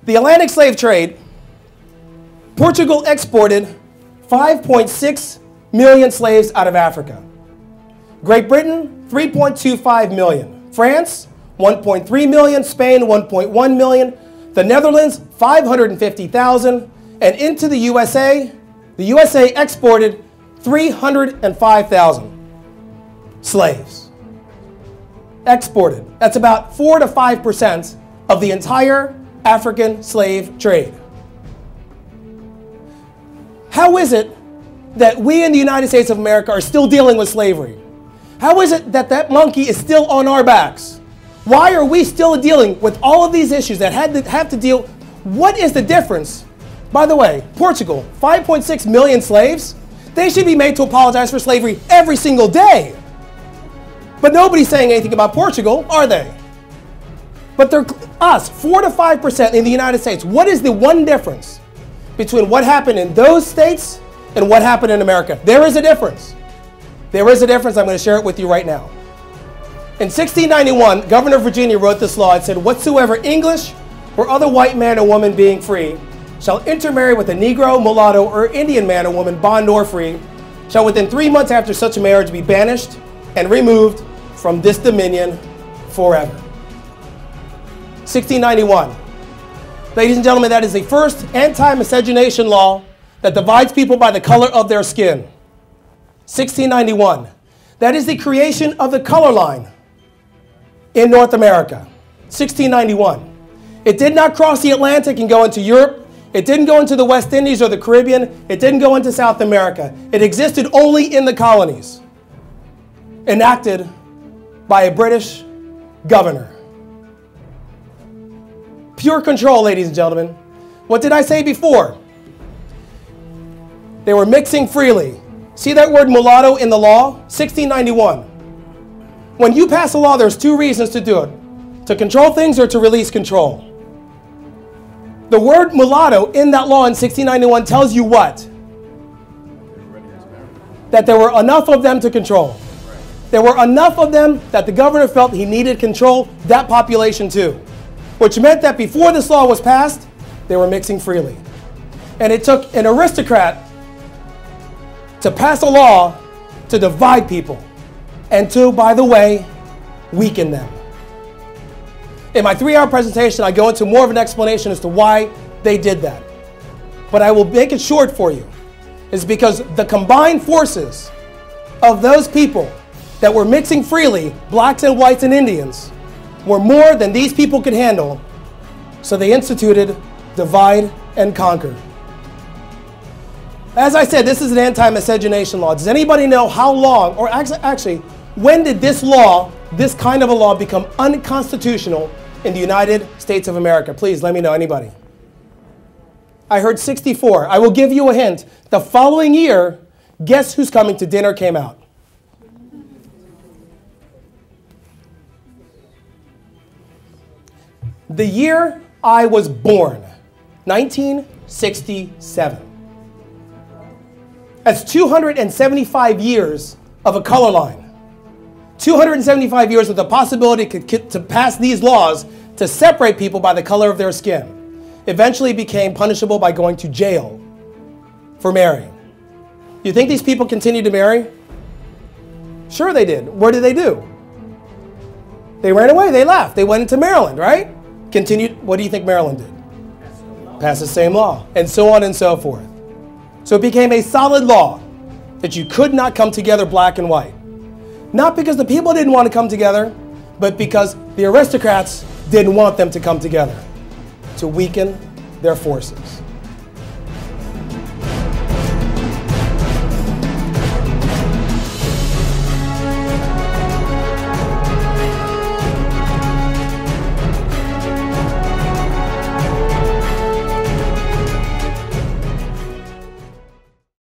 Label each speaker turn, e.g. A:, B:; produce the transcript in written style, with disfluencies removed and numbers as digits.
A: The Atlantic slave trade, Portugal exported 5.6 million slaves out of Africa. Great Britain, 3.25 million. France, 1.3 million. Spain, 1.1 million. The Netherlands, 550,000. And into the USA exported 305,000 slaves. Exported. That's about 4 to 5% of the entire African slave trade. How is it that we in the United States of America are still dealing with slavery? How is it that that monkey is still on our backs? Why are we still dealing with all of these issues that have to deal? What is the difference? By the way, Portugal, 5.6 million slaves. They should be made to apologize for slavery every single day. But nobody's saying anything about Portugal, are they? But they're us, 4 to 5% in the United States. What is the one difference between what happened in those states and what happened in America? There is a difference. There is a difference. I'm going to share it with you right now. In 1691, Governor of Virginia wrote this law. It said, "Whatsoever English or other white man or woman being free shall intermarry with a Negro, mulatto, or Indian man or woman, bond or free, shall within 3 months after such a marriage be banished and removed from this dominion forever." 1691. Ladies and gentlemen, that is the first anti-miscegenation law that divides people by the color of their skin. 1691. That is the creation of the color line in North America. 1691. It did not cross the Atlantic and go into Europe. It didn't go into the West Indies or the Caribbean. It didn't go into South America. It existed only in the colonies, enacted by a British governor. Pure control, ladies and gentlemen. What did I say before? They were mixing freely. See that word mulatto in the law? 1691. When you pass a law, there's two reasons to do it: to control things or to release control. The word mulatto in that law in 1691 tells you what? That there were enough of them to control. There were enough of them that the governor felt he needed to control that population too. Which meant that before this law was passed, they were mixing freely. And it took an aristocrat to pass a law to divide people and to, by the way, weaken them. In my 3-hour presentation, I go into more of an explanation as to why they did that. But I will make it short for you. It's because the combined forces of those people that were mixing freely, blacks and whites and Indians, were more than these people could handle, so they instituted divide and conquer. As I said, this is an anti-miscegenation law. Does anybody know how long, or actually, when did this law, this kind of a law, become unconstitutional in the United States of America? Please let me know, anybody. I heard 64. I will give you a hint. The following year, guess who's coming to dinner came out? The year I was born, 1967. That's 275 years of a color line. 275 years with the possibility to pass these laws to separate people by the color of their skin. Eventually became punishable by going to jail for marrying. You think these people continued to marry? Sure they did. What did they do? They ran away, they left. They went into Maryland, right? Continued, what do you think Maryland did? Pass the same law, and so on and so forth. So it became a solid law that you could not come together black and white. Not because the people didn't want to come together, but because the aristocrats didn't want them to come together to weaken their forces.